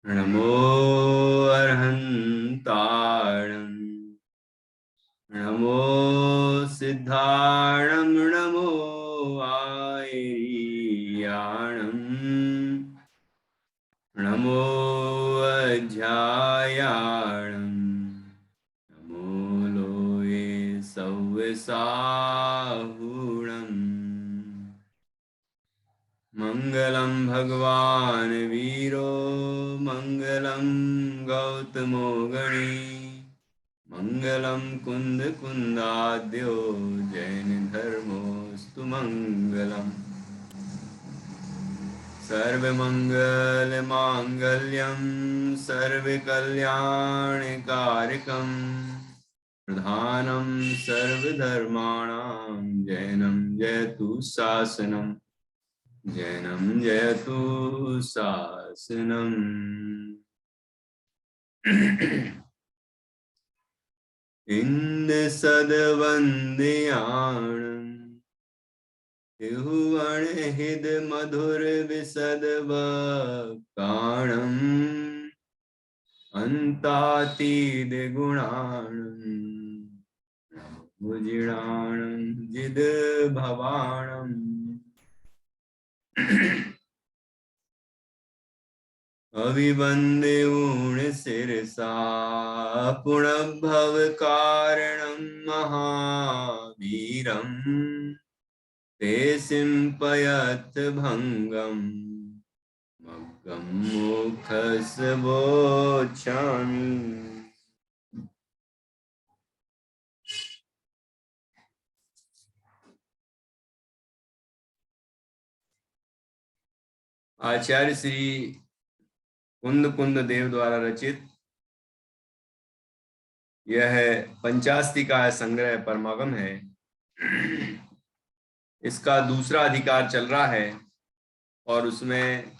नमो अर्हन्ताणं नमो सिद्धाणं नमो आयर्याणं नमो अध्यायाणं नमो लोये सव्यसाहुणम् मंगलम भगवान वीरो मंगलम गौतमो गणी मंगलम कुंद कुंदाद्यो जैन धर्मोस्तु मंगलम सर्वमंगल मांगल्यम सर्वकल्याणकारकम प्रधानम सर्वधर्माणां जैनम जयतु शासनम जैनम जयतु शासनम। इंद सदवंदयाणं तिहुवन हिद मधुर विसद वक्ताणं अन्तातीद गुणाणं भुजिणाणं जिद भवाणं अभिवंद्यूण शिरसा पुनर्भव कारणं महावीरं ते सिंपयत भंगम मग्गम मोक्षस्वोच्छामि। आचार्य श्री कुंद कुंद देव द्वारा रचित यह पंचास्तिका संग्रह परमागम है। इसका दूसरा अधिकार चल रहा है और उसमें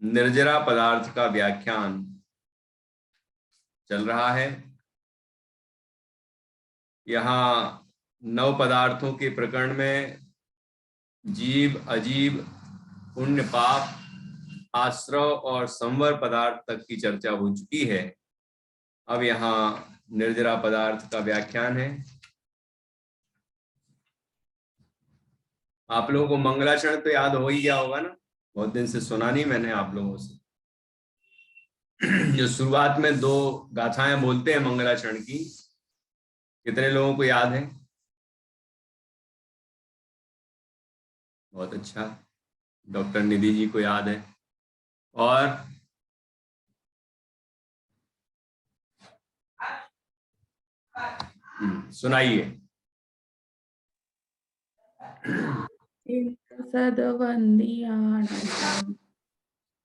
निर्जरा पदार्थ का व्याख्यान चल रहा है। यहाँ 9 पदार्थों के प्रकरण में जीव अजीव पुण्य पाप आश्रव और संवर पदार्थ तक की चर्चा हो चुकी है। अब यहाँ निर्जरा पदार्थ का व्याख्यान है। आप लोगों को मंगलाचरण तो याद हो ही गया होगा ना, बहुत दिन से सुना नहीं मैंने आप लोगों से। जो शुरुआत में 2 गाथाएं बोलते हैं मंगलाचरण की, कितने लोगों को याद है? बहुत अच्छा, डॉक्टर निधि जी को याद है। और सुनाइए। सदवंदियाणं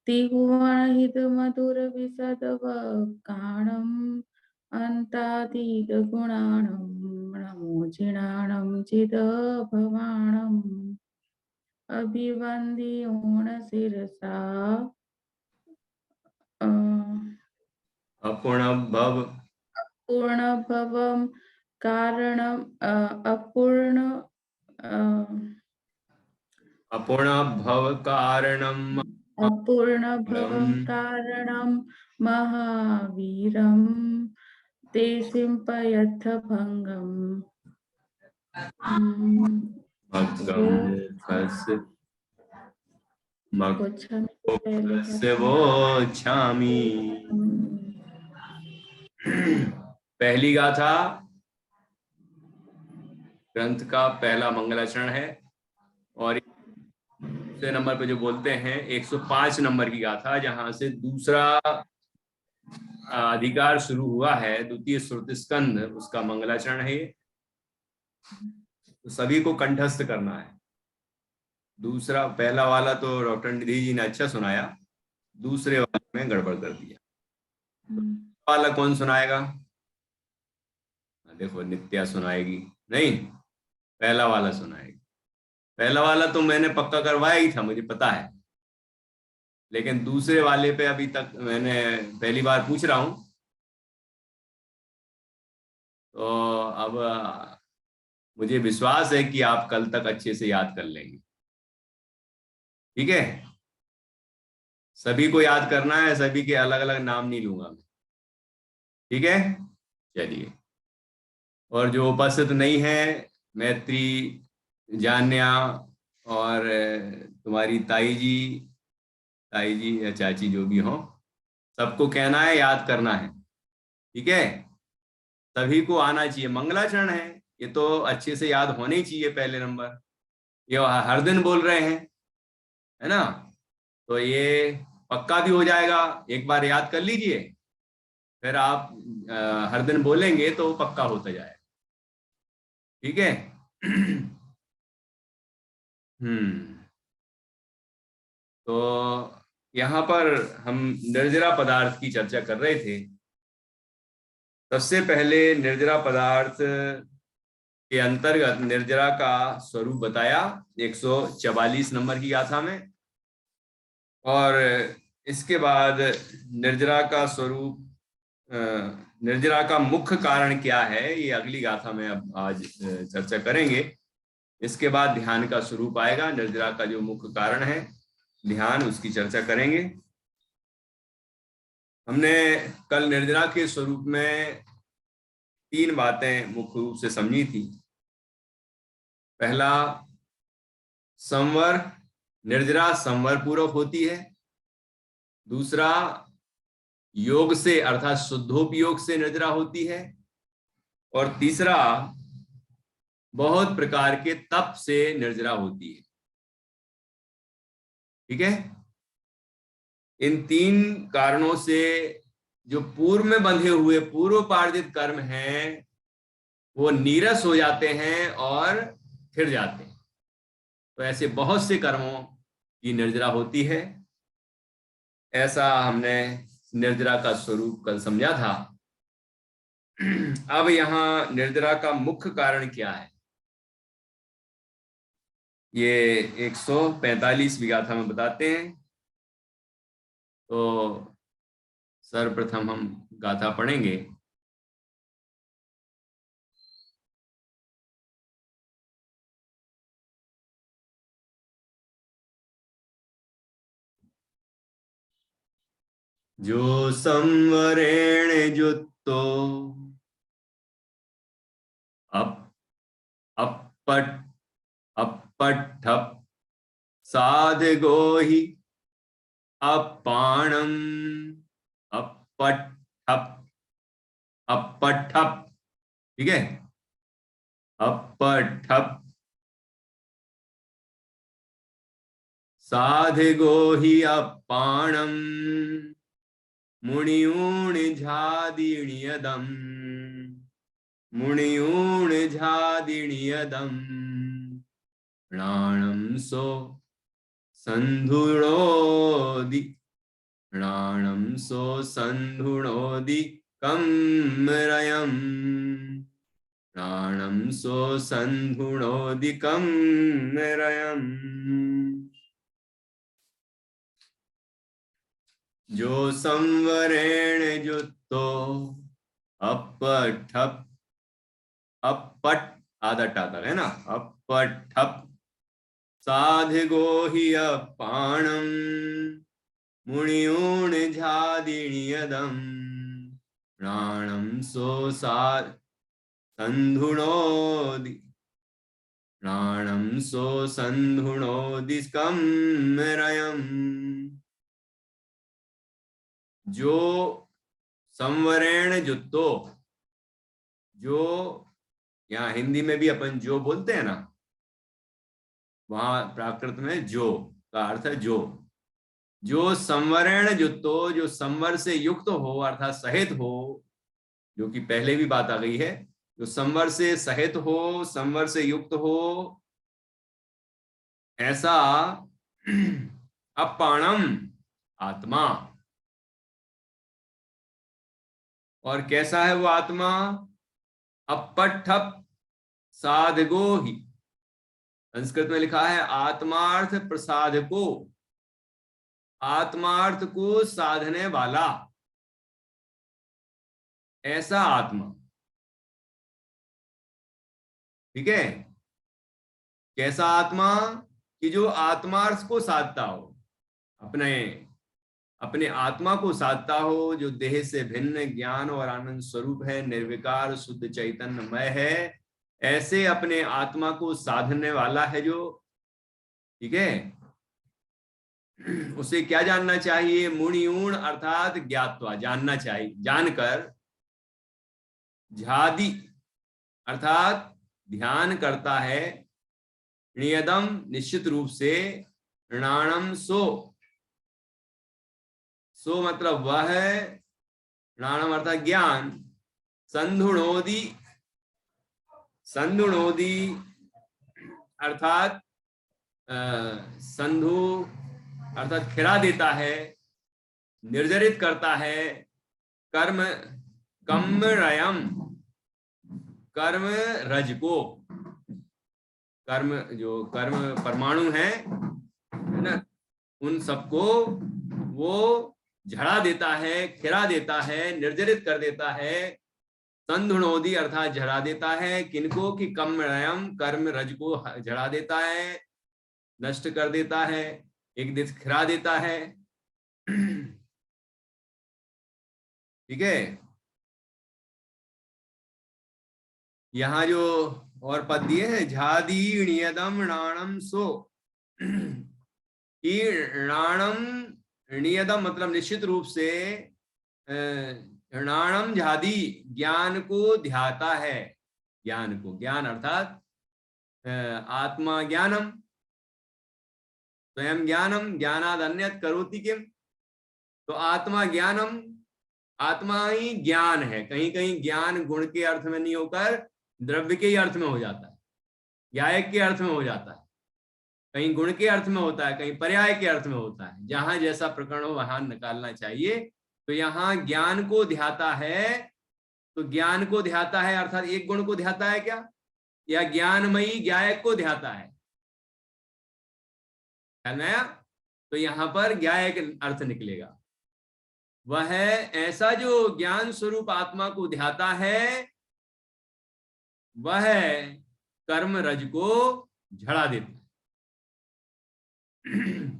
तिहुवनहित मधुर विशद वक्ताणं अन्तातीत गुणाणं नमो जिणाणं चिद भवाणम् अभिवंदियोण शिरसा अपूर्णभव पूर्णभवं कारणं अपूर्णभव कारणम् अपूर्णभवं कारणं महावीरं ते सिंपयथ भंगम मोक्षस्वोच्छामि। पहली गाथा ग्रंथ का पहला मंगलाचरण है और दूसरे नंबर पे जो बोलते हैं 105 नंबर की गाथा, जहां से दूसरा अधिकार शुरू हुआ है, द्वितीय श्रुति स्कंद, उसका मंगलाचरण है ये। तो सभी को कंठस्थ करना है। दूसरा, पहला वाला तो डॉक्टर निधि जी ने अच्छा सुनाया, दूसरे वाले में गड़बड़ कर दिया। वाला कौन सुनाएगा? देखो नित्या सुनाएगी। नहीं, पहला वाला सुनाएगी। पहला वाला तो मैंने पक्का करवाया ही था, मुझे पता है, लेकिन दूसरे वाले पे अभी तक मैंने पहली बार पूछ रहा हूं, तो अब मुझे विश्वास है कि आप कल तक अच्छे से याद कर लेंगे। ठीक है, सभी को याद करना है, सभी के अलग अलग नाम नहीं लूंगा मैं, ठीक है। चलिए, और जो उपस्थित नहीं है, मैत्री, जान्या और तुम्हारी ताई जी या चाची जो भी हो, सबको कहना है, याद करना है, ठीक है। सभी को आना चाहिए, मंगलाचरण है, ये तो अच्छे से याद होने ही चाहिए पहले नंबर। ये हर दिन बोल रहे हैं, है ना, तो ये पक्का भी हो जाएगा। एक बार याद कर लीजिए, फिर आप हर दिन बोलेंगे तो पक्का होता जाएगा, ठीक है। हम्म, तो यहाँ पर हम निर्जरा पदार्थ की चर्चा कर रहे थे। सबसे पहले निर्जरा पदार्थ के अंतर्गत निर्जरा का स्वरूप बताया 144 नंबर की गाथा में, और इसके बाद निर्जरा का स्वरूप, निर्जरा का मुख्य कारण क्या है, ये अगली गाथा में अब आज चर्चा करेंगे। इसके बाद ध्यान का स्वरूप आएगा, निर्जरा का जो मुख्य कारण है ध्यान, उसकी चर्चा करेंगे। हमने कल निर्जरा के स्वरूप में 3 बातें मुख्य रूप से समझी थी। पहला, संवर, निर्जरा संवर पूर्वक होती है। दूसरा, योग से अर्थात शुद्धोपयोग से निर्जरा होती है। और तीसरा, बहुत प्रकार के तप से निर्जरा होती है, ठीक है। इन 3 कारणों से जो पूर्व में बंधे हुए पूर्वोपार्जित कर्म हैं वो नीरस हो जाते हैं और फिर जाते हैं। तो ऐसे बहुत से कर्मों की निर्जरा होती है, ऐसा हमने निर्जरा का स्वरूप कल समझा था। अब यहाँ निर्जरा का मुख्य कारण क्या है, ये 145 गाथा में बताते हैं। तो सर्वप्रथम हम गाथा पढ़ेंगे। जो संवरेण युक्तो अप अपट अपठप साधगो हि अपाणम अपठप अपठप, ठीक है, अपठप साधगो हि अपाणम मुनियूण झादिण्यदम मुनियूण झादिण्यदम प्राणम सो संधुणोदि प्राणम सो संधुणोदि कमरयम प्राणम सो संधुणोदि कमरयम। जो संवरेण युक्तो अपठप अपट आधा टाकर है ना, अपठप साधगो हि अपाणम मुनियूण झादिण्यदम प्राणम सो संधुणोदि प्राणम सो संधुणोदि कमरयम। जो संवरेण युक्तो, जो यहाँ हिंदी में भी अपन जो बोलते हैं ना, वहां प्राकृत में जो का अर्थ है जो। जो संवरेण युक्तो, जो संवर से युक्त हो अर्थात सहित हो, जो कि पहले भी बात आ गई है, जो संवर से सहित हो, संवर से युक्त हो, ऐसा अपाणम आत्मा। और कैसा है वो आत्मा, अपठप साधगो ही, संस्कृत में लिखा है आत्मार्थ प्रसाधको, आत्मार्थ को साधने वाला, ऐसा आत्मा, ठीक है। कैसा आत्मा कि जो आत्मार्थ को साधता हो, अपने अपने आत्मा को साधता हो, जो देह से भिन्न ज्ञान और आनंद स्वरूप है, निर्विकार शुद्ध चैतन्यमय है, ऐसे अपने आत्मा को साधने वाला है जो, ठीक है, उसे क्या जानना चाहिए? मुनियूण अर्थात ज्ञात्वा, जानना चाहिए, जानकर, झादी अर्थात ध्यान करता है, नियदम निश्चित रूप से, ऋणाणम सो मतलब वह है, ऋणाणम अर्थात ज्ञान, संधुणोदी अर्थात संधु अर्थात खिला देता है, निर्जरित करता है, कर्म रज को, जो कर्म परमाणु है ना, उन सबको वो झड़ा देता है, खिला देता है, निर्जरित कर देता है। संधुणोदी अर्थात झड़ा देता है, किनको? कि कर्म रज को झड़ा देता है, नष्ट कर देता है, एक दिस खिला देता है। ठीक है, यहाँ जो और पद दिए हैं, झादी नियदम णाणम सो, णाणम नियदम मतलब निश्चित रूप से, णाणम झादी ज्ञान को ध्याता है, ज्ञान को, ज्ञान अर्थात आत्मा ज्ञानम, स्वयं ज्ञानम, ज्ञानाद अन्यत करोति किम, तो आत्मा ज्ञानम, आत्मा ही ज्ञान है। कहीं कहीं ज्ञान गुण के अर्थ में नहीं होकर द्रव्य के ही अर्थ में हो जाता है, ज्ञायक के अर्थ में हो जाता है, कहीं गुण के अर्थ में होता है, कहीं पर्याय के अर्थ में होता है, जहां जैसा प्रकरण हो वहां निकालना चाहिए। तो यहाँ ज्ञान को ध्याता है, तो ज्ञान को ध्याता है अर्थात एक गुण को ध्याता है क्या, या ज्ञानमयी ज्ञायक को ध्याता है? नया, तो यहाँ पर ज्ञायक अर्थ निकलेगा। वह है ऐसा जो ज्ञान स्वरूप आत्मा को ध्याता है, वह कर्म रज को झड़ा देता है।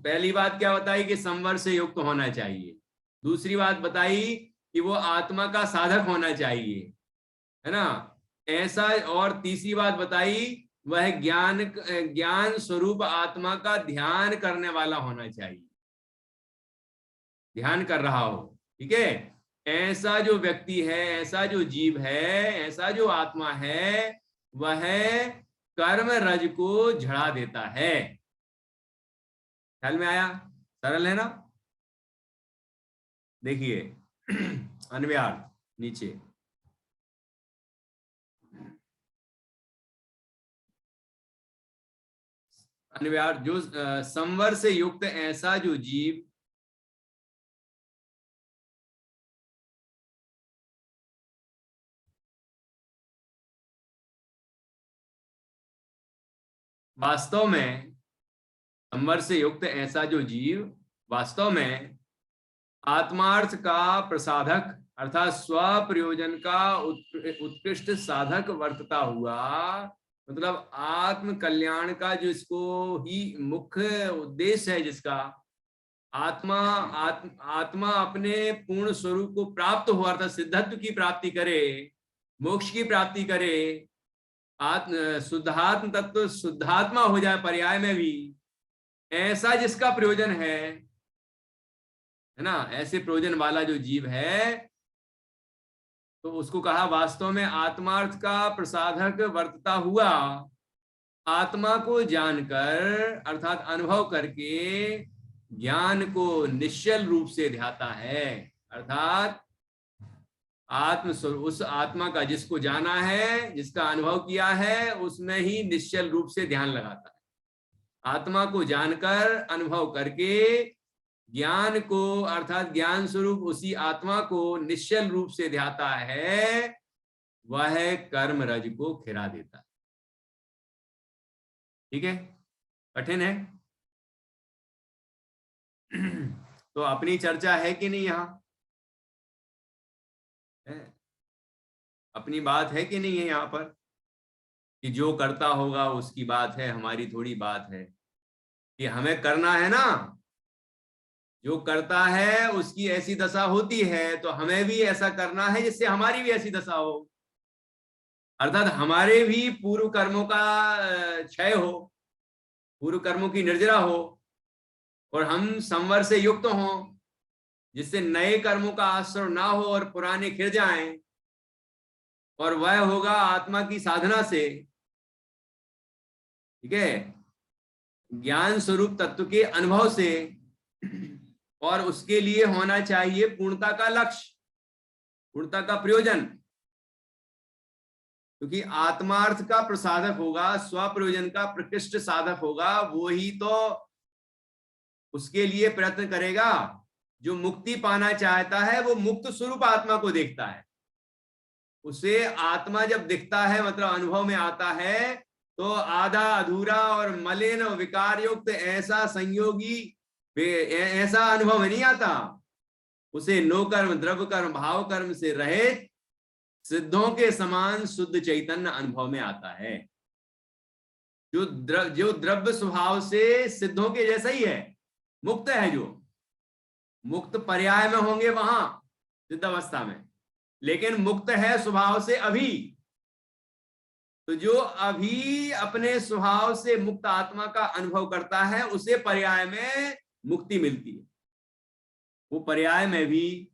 पहली बात क्या बताई? कि संवर से युक्त होना चाहिए। दूसरी बात बताई कि वो आत्मा का साधक होना चाहिए, है ना, ऐसा। और तीसरी बात बताई, वह ज्ञान स्वरूप आत्मा का ध्यान करने वाला होना चाहिए, ध्यान कर रहा हो। ठीक है, ऐसा जो व्यक्ति है, ऐसा जो जीव है, ऐसा जो आत्मा है, वह कर्म रज को झड़ा देता है। ख्याल में आया? सरल है ना? देखिए अन्वयार्थ नीचे, अन्वयार्थ जो संवर से युक्त ऐसा जो जीव वास्तव में, संवर से युक्त ऐसा जो जीव वास्तव में आत्मार्थ का प्रसाधक अर्थात स्व प्रयोजन का उत्कृष्ट साधक वर्तता हुआ, मतलब आत्म कल्याण का जो इसको ही मुख्य उद्देश्य है, जिसका आत्मा अपने पूर्ण स्वरूप को प्राप्त हो, अर्थात सिद्धत्व की प्राप्ति करे, मोक्ष की प्राप्ति करे, शुद्धात्म तत्व शुद्धात्मा हो जाए पर्याय में भी, ऐसा जिसका प्रयोजन है ना, ऐसे प्रयोजन वाला जो जीव है, तो उसको कहा वास्तव में आत्मार्थ का प्रसाधक वर्तता हुआ, आत्मा को जानकर अर्थात अनुभव करके ज्ञान को निश्चल रूप से ध्याता है, अर्थात उस आत्मा का जिसको जाना है, जिसका अनुभव किया है, उसमें ही निश्चल रूप से ध्यान लगाता है। आत्मा को जानकर अनुभव करके ज्ञान को अर्थात ज्ञान स्वरूप उसी आत्मा को निश्चल रूप से ध्याता है, वह कर्म रज को खिला देता है। ठीक है, कठिन है तो अपनी चर्चा है कि नहीं? यहाँ अपनी बात है कि नहीं है यहाँ पर? कि जो करता होगा उसकी बात है, हमारी थोड़ी बात है। कि हमें करना है ना, जो करता है उसकी ऐसी दशा होती है, तो हमें भी ऐसा करना है जिससे हमारी भी ऐसी दशा हो, अर्थात हमारे भी पूर्व कर्मों का क्षय हो, पूर्व कर्मों की निर्जरा हो, और हम संवर से युक्त हों, जिससे नए कर्मों का आश्रय ना हो और पुराने खिर जाएं, और वह होगा आत्मा की साधना से। ठीक है, ज्ञान स्वरूप तत्व के अनुभव से, और उसके लिए होना चाहिए पूर्णता का लक्ष्य, पूर्णता का प्रयोजन, क्योंकि आत्मार्थ का प्रसाधक होगा, स्वप्रयोजन का प्रकृष्ट साधक होगा, वो ही तो उसके लिए प्रयत्न करेगा। जो मुक्ति पाना चाहता है वो मुक्त स्वरूप आत्मा को देखता है, उसे आत्मा जब दिखता है, मतलब अनुभव में आता है, तो आधा अधूरा और मलिन और विकार युक्त ऐसा संयोगी ऐसा अनुभव नहीं आता। उसे नो कर्म द्रव्य कर्म भाव कर्म से रहित सिद्धों के समान शुद्ध चैतन्य अनुभव में आता है, जो द्रव्य स्वभाव से सिद्धों के जैसा ही है, मुक्त है। जो मुक्त पर्याय में होंगे वहां सिद्ध अवस्था में, लेकिन मुक्त है स्वभाव से अभी। तो जो अभी अपने स्वभाव से मुक्त आत्मा का अनुभव करता है, उसे पर्याय में मुक्ति मिलती है। वो पर्याय में भी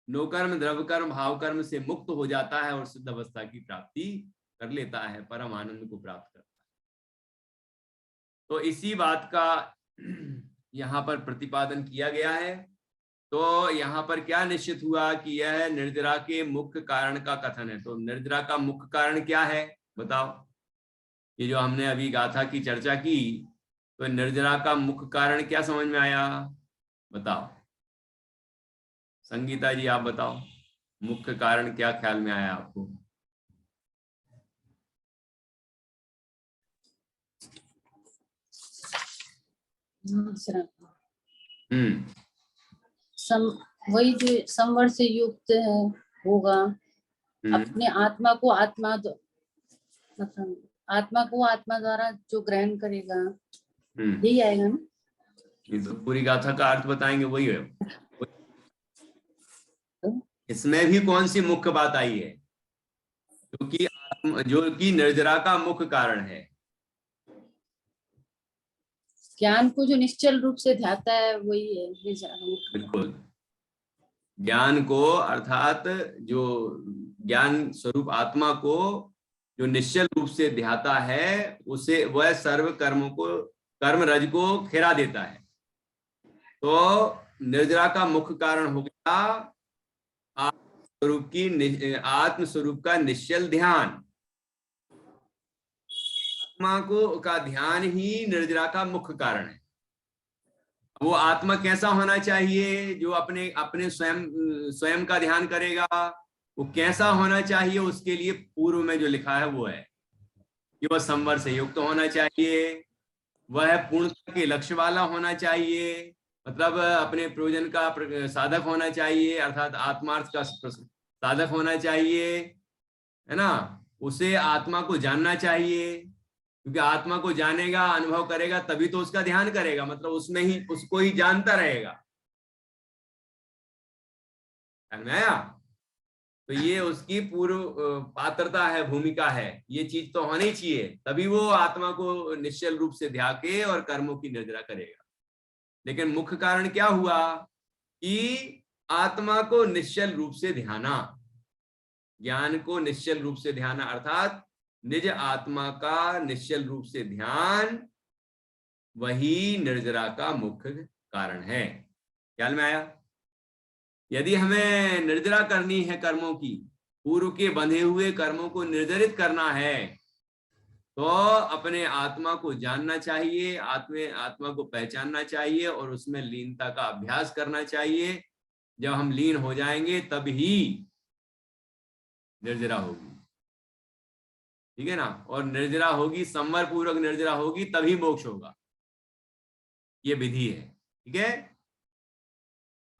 नो कर्म द्रव्य कर्म भाव कर्म से मुक्त हो जाता है और सिद्ध अवस्था की प्राप्ति कर लेता है, परम आनंद को प्राप्त करता है। तो इसी बात का यहाँ पर प्रतिपादन किया गया है। तो यहाँ पर क्या निश्चित हुआ कि यह निर्जरा के मुख्य कारण का कथन है। तो निर्जरा का मुख्य कारण क्या है बताओ? ये जो हमने अभी गाथा की चर्चा की, तो निर्जरा का मुख्य कारण क्या समझ में आया बताओ? संगीता जी आप बताओ, मुख्य कारण क्या ख्याल में आया आपको? वही जो संवर से युक्त है होगा, अपने आत्मा को आत्मा मतलब आत्मा को आत्मा द्वारा जो ग्रहण करेगा, यही आएगा ना? ये तो पूरी गाथा का अर्थ बताएंगे, वही है। इसमें भी कौन सी मुख्य बात आई है? जो कि निर्जरा का मुख्य कारण है। ज्ञान को जो निश्चल रूप से ध्याता है वही है बिल्कुल, ज्ञान को अर्थात जो ज्ञान स्वरूप आत्मा को जो निश्चल रूप से ध्याता है, उसे वह सर्व कर्मों को कर्म रज को खिरा देता है। तो निर्जरा का मुख्य कारण हो गया आत्म स्वरूप का निश्चल ध्यान। आत्मा को का ध्यान ही निर्जरा का मुख्य कारण है। वो आत्मा कैसा होना चाहिए? जो अपने अपने स्वयं का ध्यान करेगा, वो कैसा होना चाहिए? उसके लिए पूर्व में जो लिखा है वो है कि वह संवर से युक्त होना चाहिए, वह पूर्णता के लक्ष्य वाला होना चाहिए, मतलब अपने प्रयोजन का साधक होना चाहिए, अर्थात आत्मार्थ का साधक होना चाहिए, है ना? उसे आत्मा को जानना चाहिए, क्योंकि आत्मा को जानेगा, अनुभव करेगा, तभी तो उसका ध्यान करेगा, मतलब उसमें ही उसको ही जानता रहेगा। समझ में आया? तो ये उसकी पूर्व पात्रता है, भूमिका है, ये चीज तो होनी चाहिए, तभी वो आत्मा को निश्चल रूप से ध्यान के और कर्मों की निर्जरा करेगा। लेकिन मुख्य कारण क्या हुआ कि आत्मा को निश्चल रूप से ध्याना, ज्ञान को निश्चल रूप से ध्याना, अर्थात निज आत्मा का निश्चल रूप से ध्यान, वही निर्जरा का मुख्य कारण है। ख्याल में आया? यदि हमें निर्जरा करनी है कर्मों की, पूर्व के बंधे हुए कर्मों को निर्जरित करना है, तो अपने आत्मा को जानना चाहिए, आत्मा को पहचानना चाहिए और उसमें लीनता का अभ्यास करना चाहिए। जब हम लीन हो जाएंगे तब ही निर्जरा होगी, ठीक है ना? और निर्जरा होगी, संवर पूर्वक निर्जरा होगी, तभी मोक्ष होगा। ये विधि है, ठीक है?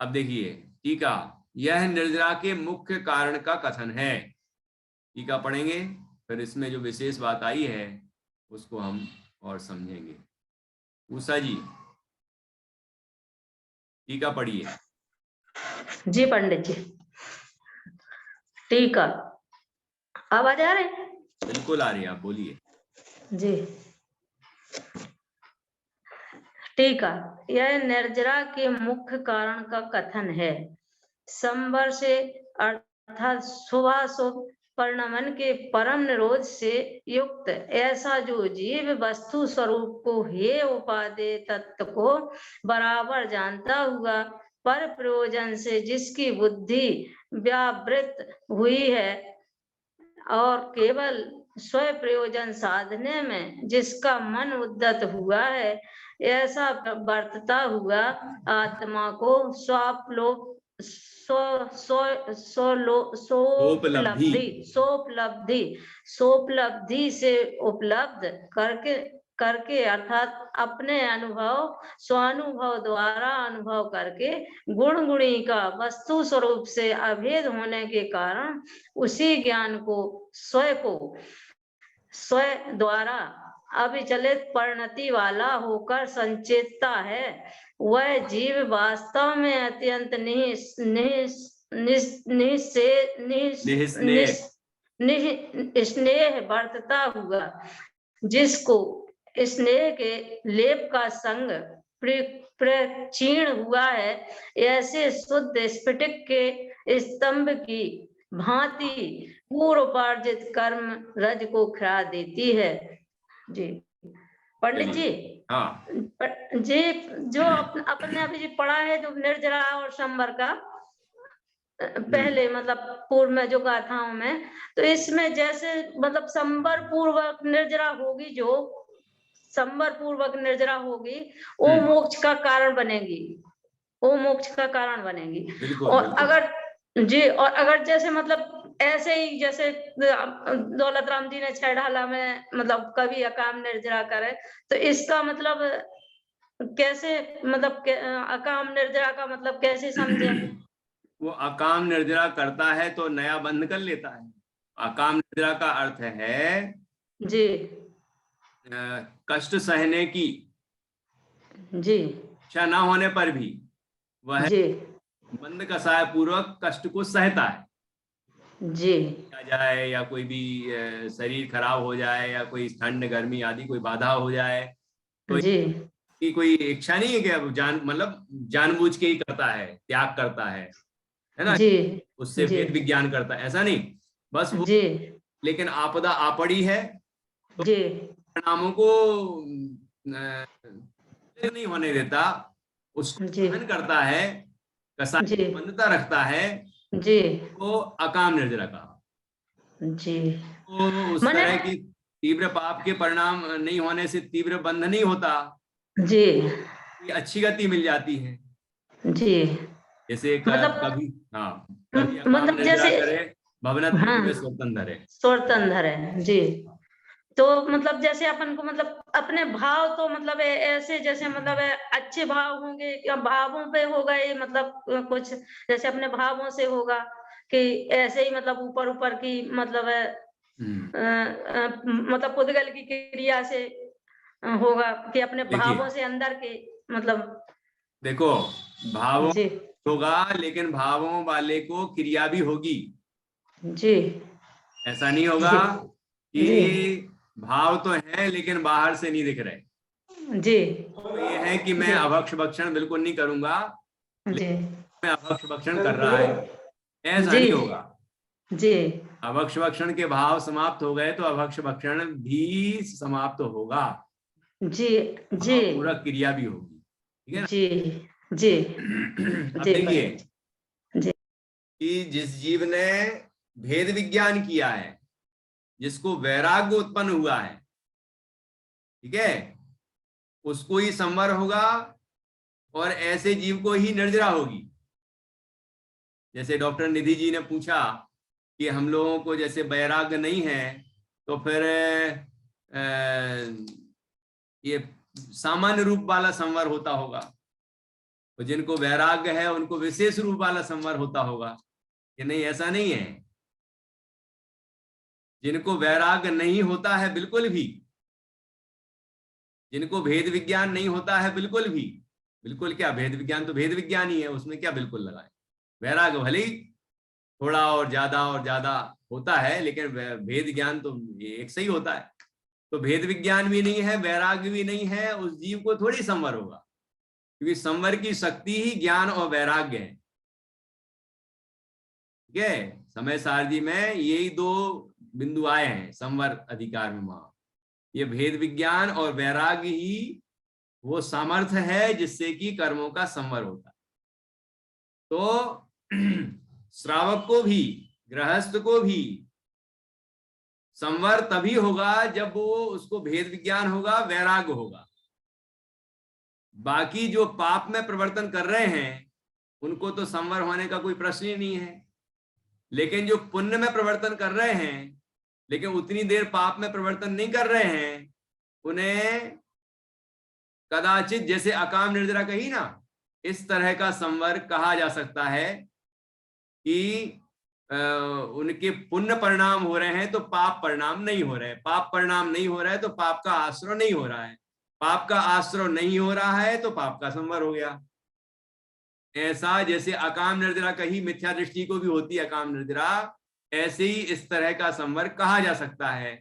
अब देखिए टीका, यह निर्जरा के मुख्य कारण का कथन है। टीका पढ़ेंगे, फिर इसमें जो विशेष बात आई है उसको हम और समझेंगे। उषा जी टीका पढ़िए। जी पंडित जी। टीका आवाज आ रही? बिल्कुल आ रही है, आप बोलिए। जी। टीका, यह निर्जरा के मुख्य कारण का कथन है। संवर से अर्थात शुभाशुभ परिणमन के परम निरोध से युक्त ऐसा जो जीव वस्तु स्वरूप को हे उपादेय तत्व को बराबर जानता हुआ पर प्रयोजन से जिसकी बुद्धि व्यावृत हुई है और केवल स्व प्रयोजन साधने में जिसका मन उद्यत हुआ है, ऐसा वर्तता हुआ आत्मा को सोपलब्धि से उपलब्ध करके अर्थात अपने अनुभव स्वानुभव द्वारा अनुभव करके गुण गुणी का वस्तु स्वरूप से अभेद होने के कारण उसी ज्ञान को स्वयं द्वारा अविचलित परिणति वाला होकर संचेतता है। वह जीव वास्तव में अत्यंत स्नेह बरतता हुआ, जिसको स्नेह के लेप का संग प्रक्षीण हुआ है, ऐसे शुद्ध स्फटिक के स्तंभ की भांति पूर्वोपार्जित कर्म रज को खिला देती है। जी पंडित जी। हाँ जी, जो अपने अभी जी पढ़ा है जो निर्जरा और संवर का पहले मतलब पूर्व में जो गाथाओं में, तो इसमें जैसे मतलब संवर पूर्वक निर्जरा होगी, जो संवर पूर्वक निर्जरा होगी वो मोक्ष का कारण बनेगी, वो मोक्ष का कारण बनेगी। बिल्कुल, और बिल्कुल। अगर जी, और अगर जैसे मतलब ऐसे ही जैसे दौलत राम जी ने छह ढाला में मतलब कभी अकाम निर्जरा करे, तो इसका मतलब कैसे, मतलब अकाम निर्जरा का मतलब कैसे समझे? वो अकाम निर्जरा करता है तो नया बंध कर लेता है। अकाम निर्जरा का अर्थ है जी कष्ट सहने की, जी, इच्छा ना होने पर भी वह जी बंद कसाय पूर्वक कष्ट को सहता है। जी जाए या कोई भी शरीर खराब हो जाए या कोई ठंड गर्मी आदि कोई बाधा हो जाए, तो जी की कोई इच्छा नहीं है कि अब मतलब जानबूझ के ही करता है, त्याग करता है ना, जी उससे जी वेद विज्ञान करता है, ऐसा नहीं। बस वो जी लेकिन आपदा आ पड़ी है तो जी परिणामों को नहीं होने देता, उसको जी सहन करता है, कसाय जी को बंधता रखता है, जी तो अकाम निर्जरा कहा। जी तो उस माने तरह की तीव्र पाप के परिणाम नहीं होने से तीव्र बंध नहीं होता, जी ये अच्छी गति मिल जाती है। जी जैसे मतलब कभी हाँ कभी अकाम मतलब निर्जरा जैसे करे, भवनत हाँ में स्वतंत्र है। स्वतंत्र है जी। तो मतलब जैसे अपन को मतलब अपने भाव तो मतलब ऐसे जैसे मतलब अच्छे भाव होंगे या भावों पे होगा ये मतलब कुछ जैसे अपने भावों से होगा कि ऐसे ही मतलब ऊपर ऊपर की मतलब मतलब पुद्गल की क्रिया से होगा कि अपने भावों से अंदर के मतलब देखो भावों जी होगा, लेकिन भावों वाले को क्रिया भी होगी। जी ऐसा नहीं होगा जी जी कि भाव तो है लेकिन बाहर से नहीं दिख रहे। जी तो ये है कि मैं जी अभक्ष भक्षण बिल्कुल नहीं करूंगा, जी मैं अभक्ष भक्षण कर रहा है, ऐसा जी नहीं होगा। जी अभक्ष भक्षण के भाव समाप्त हो गए तो अभक्ष भक्षण भी समाप्त होगा, जी जी पूरा क्रिया भी होगी। ठीक है ना? जी जी अब जी देखिए जी कि जिस जीव ने भेद विज्ञान किया है, जिसको वैराग्य उत्पन्न हुआ है, ठीक है, उसको ही संवर होगा और ऐसे जीव को ही निर्जरा होगी। जैसे डॉक्टर निधि जी ने पूछा कि हम लोगों को जैसे वैराग्य नहीं है तो फिर ये सामान्य रूप वाला संवर होता होगा, तो जिनको वैराग्य है उनको विशेष रूप वाला संवर होता होगा कि नहीं? ऐसा नहीं है। जिनको वैराग्य नहीं होता है बिल्कुल भी, जिनको भेद विज्ञान नहीं होता है बिल्कुल भी, बिल्कुल क्या, भेद विज्ञान तो भेद विज्ञान ही है, उसमें क्या बिल्कुल लगाए। वैराग्य भले ही थोड़ा और ज्यादा होता है, लेकिन भेद ज्ञान तो एक सही होता है। तो भेद विज्ञान भी नहीं है, वैराग्य भी नहीं है, उस जीव को थोड़ी संवर होगा, क्योंकि संवर की शक्ति ही ज्ञान और वैराग्य है। ठीक है, समय सारथी में यही दो बिंदु आए हैं संवर अधिकार में। वहां ये भेद विज्ञान और वैराग्य ही वो सामर्थ्य है जिससे कि कर्मों का संवर होता है। तो श्रावक को भी, गृहस्थ को भी संवर तभी होगा जब वो उसको भेद विज्ञान होगा, वैराग्य होगा। बाकी जो पाप में प्रवर्तन कर रहे हैं उनको तो संवर होने का कोई प्रश्न ही नहीं है, लेकिन जो पुण्य में प्रवर्तन कर रहे हैं लेकिन उतनी देर पाप में प्रवर्तन नहीं कर रहे हैं, उन्हें कदाचित, जैसे अकाम निर्जरा कही ना, इस तरह का संवर कहा जा सकता है कि उनके पुण्य परिणाम हो रहे हैं तो पाप परिणाम नहीं हो रहे, पाप परिणाम नहीं हो रहा है तो पाप का आश्रय नहीं हो रहा है, पाप का आश्रय नहीं हो रहा है तो पाप का संवर हो गया। ऐसा जैसे अकाम निर्जरा कही मिथ्या दृष्टि को भी होती है अकाम निर्जरा, ऐसे ही इस तरह का संवर कहा जा सकता है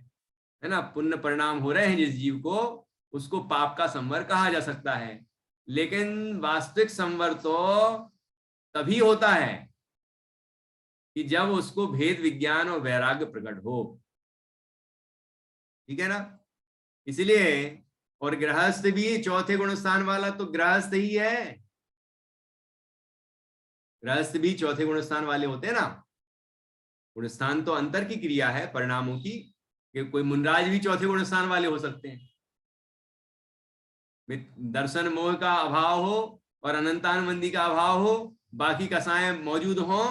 ना। पुण्य परिणाम हो रहे हैं जिस जीव को, उसको पाप का संवर कहा जा सकता है, लेकिन वास्तविक संवर तो तभी होता है कि जब उसको भेद विज्ञान और वैराग्य प्रकट हो। ठीक है ना, इसलिए, और गृहस्थ भी चौथे गुण स्थान वाला तो गृहस्थ ही है, गृहस्थ भी चौथे गुण स्थान वाले होते हैं ना। गुण स्थान तो अंतर की क्रिया है परिणामों की, कि कोई मुनराज भी चौथे गुण स्थान वाले हो सकते हैं। दर्शन मोह का अभाव हो और अनंतानुबंधी का अभाव हो, बाकी कसाएं मौजूद हो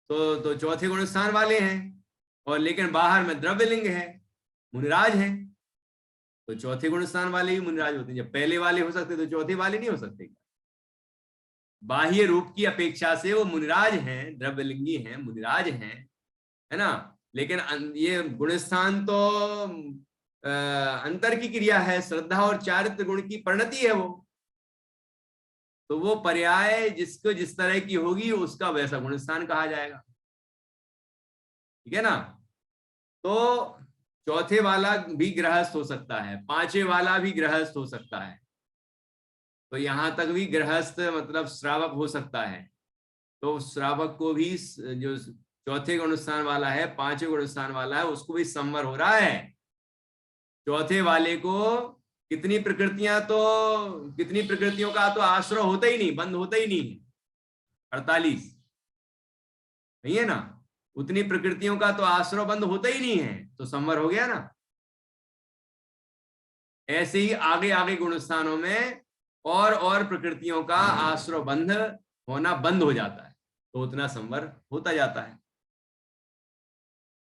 तो चौथे गुण स्थान वाले हैं, और लेकिन बाहर में द्रव्यलिंग है, मुनिराज है, तो चौथे गुण स्थान वाले ही मुनिराज होते हैं। जब पहले वाले हो सकते तो चौथे वाले नहीं हो सकते। बाह्य रूप की अपेक्षा से वो मुनिराज हैं, द्रव्यलिंगी हैं, मुनिराज हैं, है ना। लेकिन ये गुण स्थान तो अंतर की क्रिया है, श्रद्धा और चारित्र गुण की परिणति है वो, तो वो पर्याय जिसको जिस तरह की होगी उसका वैसा गुण स्थान कहा जाएगा। ठीक है ना, तो चौथे वाला भी गृहस्थ हो सकता है, पांचवे वाला भी गृहस्थ हो सकता है, तो यहां तक भी गृहस्थ मतलब श्रावक हो सकता है। तो श्रावक को भी जो चौथे गुण स्थान वाला है, पांचवे गुण स्थान वाला है, उसको भी संवर हो रहा है। चौथे वाले को कितनी प्रकृतियों का तो आश्रय होता ही नहीं, बंद होता ही नहीं है, 48 नहीं है ना, उतनी प्रकृतियों का तो आश्रय बंद होता ही नहीं है, तो संवर हो गया ना। ऐसे ही आगे आगे गुण स्थानों में और प्रकृतियों का आश्रय बंध होना बंद हो जाता है, तो उतना संवर होता जाता है।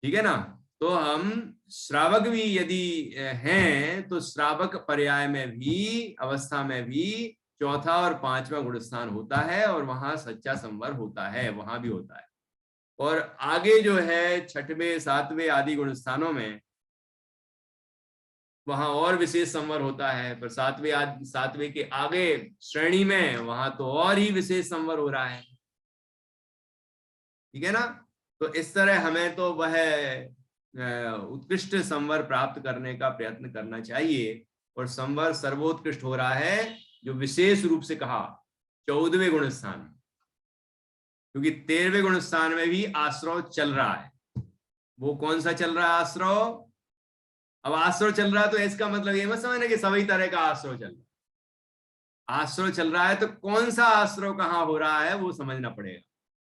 ठीक है ना, तो हम श्रावक भी यदि हैं तो श्रावक पर्याय में भी, अवस्था में भी चौथा और पांचवा गुण स्थान होता है, और वहां सच्चा संवर होता है, वहां भी होता है। और आगे जो है छठवें सातवें आदि गुण स्थानों में वहां और विशेष संवर होता है, पर सातवें के आगे श्रेणी में वहां तो और ही विशेष संवर हो रहा है। ठीक है ना, तो इस तरह हमें तो वह उत्कृष्ट संवर प्राप्त करने का प्रयत्न करना चाहिए, और संवर सर्वोत्कृष्ट हो रहा है जो विशेष रूप से कहा 14वें गुण स्थान, क्योंकि 13वें गुण स्थान में भी आश्रय चल रहा है। वो कौन सा चल रहा है आश्रय? अब आश्रय चल रहा है तो इसका मतलब ये मत समझना कि सभी तरह का आश्रय चल रहा है। आश्रय चल रहा है तो कौन सा आश्रय कहाँ हो रहा है वो समझना पड़ेगा।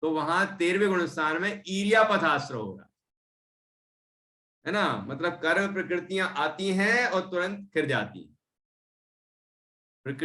तो वहां 13वें गुण स्थान में ईर्यापथ आश्रय हो रहा है ना, मतलब कर्म प्रकृतियां आती हैं और तुरंत फिर जाती हैं।